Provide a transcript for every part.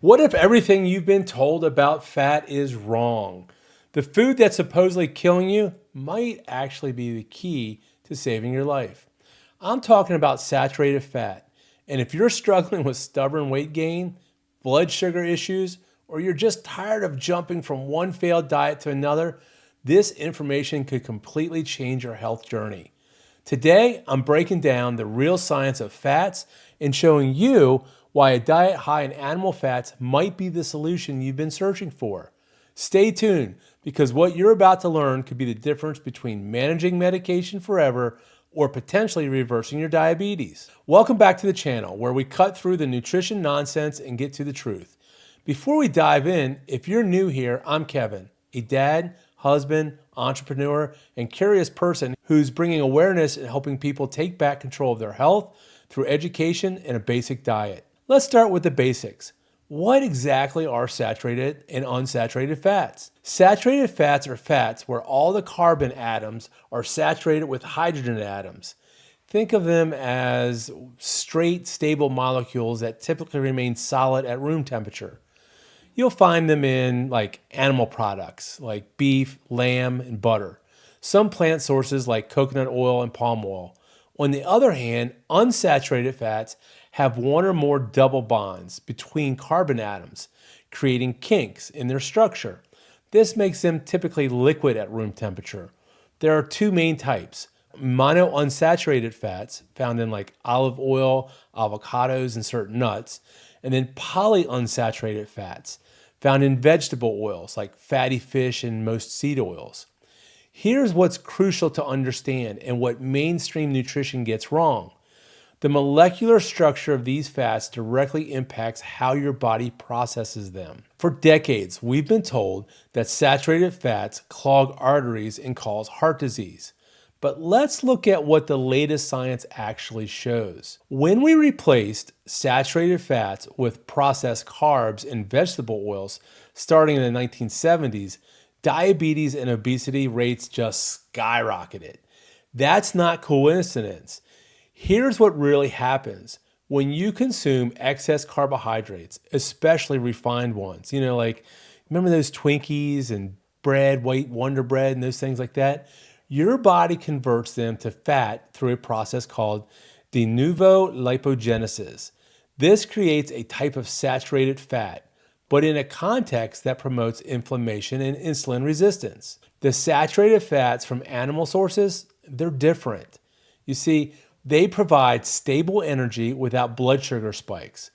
What if everything you've been told about fat is wrong? The food that's supposedly killing you might actually be the key to saving your life. I'm talking about saturated fat. And if you're struggling with stubborn weight gain, blood sugar issues, or you're just tired of jumping from one failed diet to another, this information could completely change your health journey. Today, I'm breaking down the real science of fats and showing you why a diet high in animal fats might be the solution you've been searching for. Stay tuned, because what you're about to learn could be the difference between managing medication forever or potentially reversing your diabetes. Welcome back to the channel, where we cut through the nutrition nonsense and get to the truth. Before we dive in, if you're new here, I'm Kevin, a dad, husband, entrepreneur, and curious person who's bringing awareness and helping people take back control of their health through education and a basic diet. Let's start with the basics. What exactly are saturated and unsaturated fats? Saturated fats are fats where all the carbon atoms are saturated with hydrogen atoms. Think of them as straight, stable molecules that typically remain solid at room temperature. You'll find them in animal products like beef, lamb, and butter. Some plant sources like coconut oil and palm oil. On the other hand, unsaturated fats have one or more double bonds between carbon atoms, creating kinks in their structure. This makes them typically liquid at room temperature. There are two main types: monounsaturated fats, found in olive oil, avocados, and certain nuts, and then polyunsaturated fats, found in vegetable oils like fatty fish and most seed oils. Here's what's crucial to understand and what mainstream nutrition gets wrong. The molecular structure of these fats directly impacts how your body processes them. For decades, we've been told that saturated fats clog arteries and cause heart disease. But let's look at what the latest science actually shows. When we replaced saturated fats with processed carbs and vegetable oils starting in the 1970s, diabetes and obesity rates just skyrocketed. That's not coincidence. Here's what really happens. When you consume excess carbohydrates, especially refined ones, remember those Twinkies and bread, white Wonder Bread and those things like that? Your body converts them to fat through a process called de novo lipogenesis. This creates a type of saturated fat, but in a context that promotes inflammation and insulin resistance. The saturated fats from animal sources, they're different. You see, they provide stable energy without blood sugar spikes,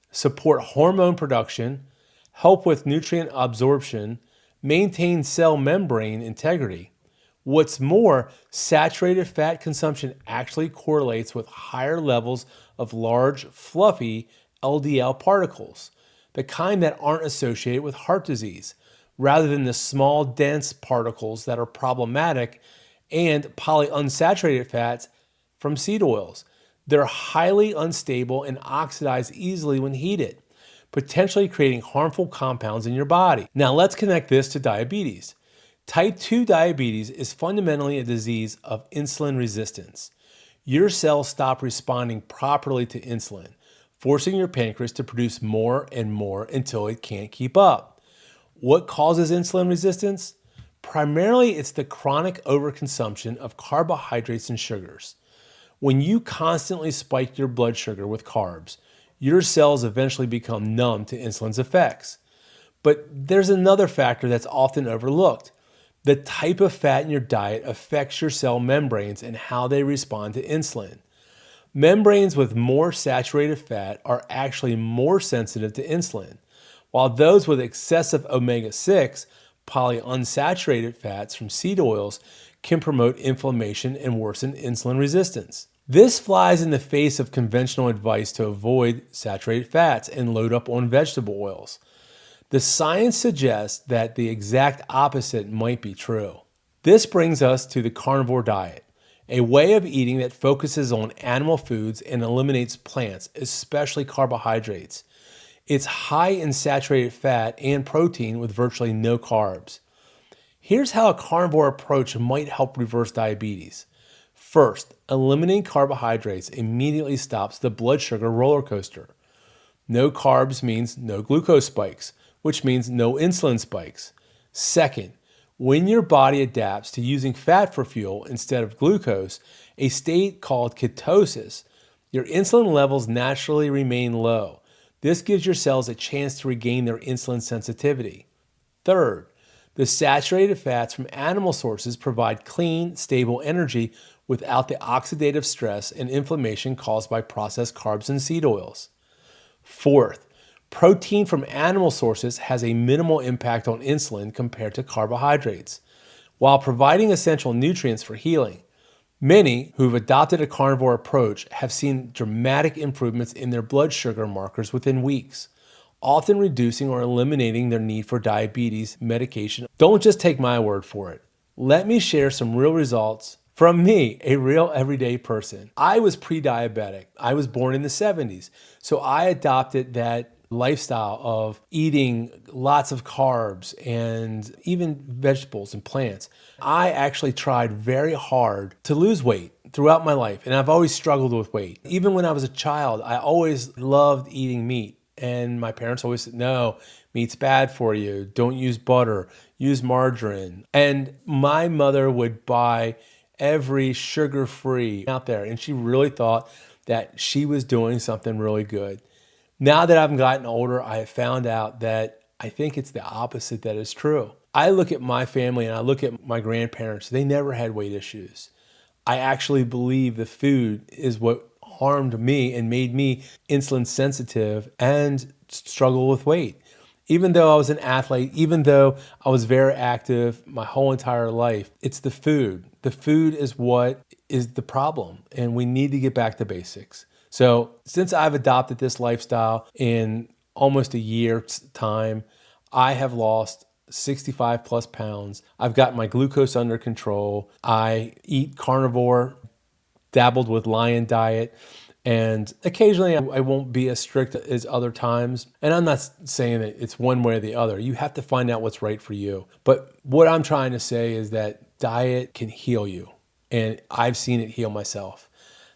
support hormone production, help with nutrient absorption, maintain cell membrane integrity. What's more, saturated fat consumption actually correlates with higher levels of large, fluffy LDL particles, the kind that aren't associated with heart disease, rather than the small, dense particles that are problematic, and polyunsaturated fats from seed oils. They're highly unstable and oxidize easily when heated, potentially creating harmful compounds in your body. Now let's connect this to diabetes. Type 2 diabetes is fundamentally a disease of insulin resistance. Your cells stop responding properly to insulin, forcing your pancreas to produce more and more until it can't keep up. What causes insulin resistance? Primarily, it's the chronic overconsumption of carbohydrates and sugars. When you constantly spike your blood sugar with carbs, your cells eventually become numb to insulin's effects. But there's another factor that's often overlooked. The type of fat in your diet affects your cell membranes and how they respond to insulin. Membranes with more saturated fat are actually more sensitive to insulin, while those with excessive omega-6, polyunsaturated fats from seed oils, can promote inflammation and worsen insulin resistance. This flies in the face of conventional advice to avoid saturated fats and load up on vegetable oils. The science suggests that the exact opposite might be true. This brings us to the carnivore diet, a way of eating that focuses on animal foods and eliminates plants, especially carbohydrates. It's high in saturated fat and protein with virtually no carbs. Here's how a carnivore approach might help reverse diabetes. First, eliminating carbohydrates immediately stops the blood sugar roller coaster. No carbs means no glucose spikes, which means no insulin spikes. Second, when your body adapts to using fat for fuel instead of glucose, a state called ketosis, your insulin levels naturally remain low. This gives your cells a chance to regain their insulin sensitivity. Third, the saturated fats from animal sources provide clean, stable energy without the oxidative stress and inflammation caused by processed carbs and seed oils. Fourth, protein from animal sources has a minimal impact on insulin compared to carbohydrates, while providing essential nutrients for healing. Many who've adopted a carnivore approach have seen dramatic improvements in their blood sugar markers within weeks, often reducing or eliminating their need for diabetes medication. Don't just take my word for it. Let me share some real results from me, a real everyday person. I was pre-diabetic. I was born in the 70s. So I adopted that lifestyle of eating lots of carbs and even vegetables and plants. I actually tried very hard to lose weight throughout my life, and I've always struggled with weight. Even when I was a child, I always loved eating meat. And my parents always said, no, meat's bad for you. Don't use butter, use margarine. And my mother would buy every sugar-free out there. And she really thought that she was doing something really good. Now that I've gotten older, I have found out that I think it's the opposite that is true. I look at my family and I look at my grandparents. They never had weight issues. I actually believe the food is what harmed me and made me insulin sensitive and struggle with weight. Even though I was an athlete, even though I was very active my whole entire life, it's the food. The food is what is the problem, and we need to get back to basics. So since I've adopted this lifestyle in almost a year's time, I have lost 65 plus pounds. I've got my glucose under control. I eat carnivore, dabbled with lion diet, and occasionally I won't be as strict as other times. And I'm not saying that it's one way or the other. You have to find out what's right for you. But what I'm trying to say is that diet can heal you. And I've seen it heal myself.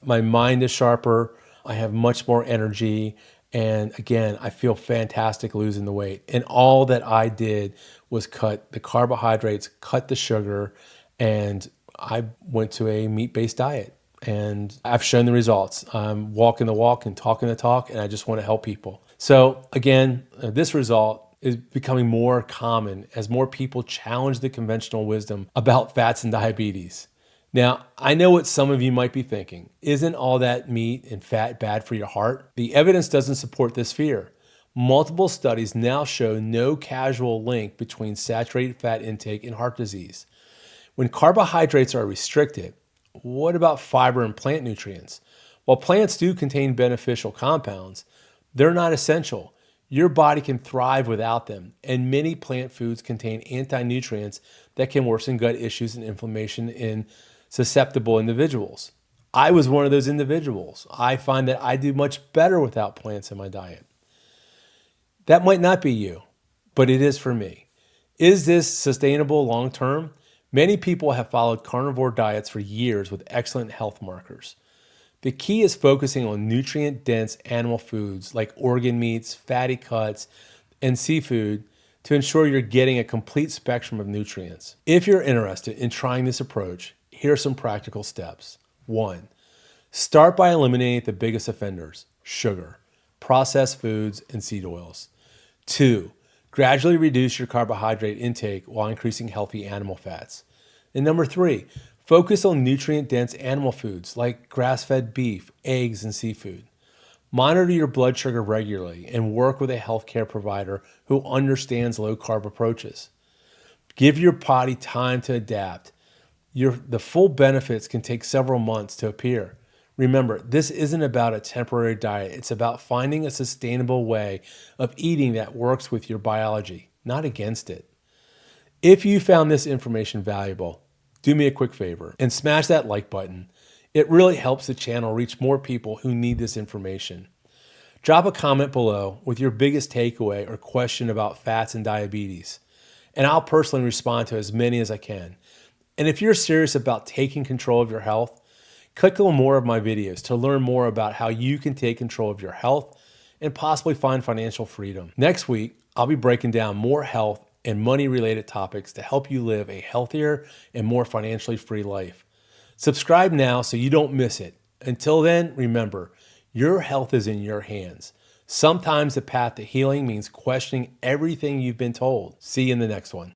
My mind is sharper. I have much more energy. And again, I feel fantastic losing the weight. And all that I did was cut the carbohydrates, cut the sugar, and I went to a meat-based diet. And I've shown the results. I'm walking the walk and talking the talk, and I just want to help people. So again, this result is becoming more common as more people challenge the conventional wisdom about fats and diabetes. Now, I know what some of you might be thinking. Isn't all that meat and fat bad for your heart? The evidence doesn't support this fear. Multiple studies now show no causal link between saturated fat intake and heart disease. When carbohydrates are restricted, what about fiber and plant nutrients? While plants do contain beneficial compounds, they're not essential. Your body can thrive without them, and many plant foods contain anti-nutrients that can worsen gut issues and inflammation in susceptible individuals. I was one of those individuals. I find that I do much better without plants in my diet. That might not be you, but it is for me. Is this sustainable long term? Many people have followed carnivore diets for years with excellent health markers. The key is focusing on nutrient-dense animal foods like organ meats, fatty cuts, and seafood to ensure you're getting a complete spectrum of nutrients. If you're interested in trying this approach, here are some practical steps. 1. Start by eliminating the biggest offenders: sugar, processed foods, and seed oils. 2. Gradually reduce your carbohydrate intake while increasing healthy animal fats. And number 3, focus on nutrient-dense animal foods like grass-fed beef, eggs, and seafood. Monitor your blood sugar regularly and work with a healthcare provider who understands low-carb approaches. Give your body time to adapt. The full benefits can take several months to appear. Remember, this isn't about a temporary diet. It's about finding a sustainable way of eating that works with your biology, not against it. If you found this information valuable, do me a quick favor and smash that like button. It really helps the channel reach more people who need this information. Drop a comment below with your biggest takeaway or question about fats and diabetes, and I'll personally respond to as many as I can. And if you're serious about taking control of your health, click on more of my videos to learn more about how you can take control of your health and possibly find financial freedom. Next week, I'll be breaking down more health and money-related topics to help you live a healthier and more financially free life. Subscribe now so you don't miss it. Until then, remember, your health is in your hands. Sometimes the path to healing means questioning everything you've been told. See you in the next one.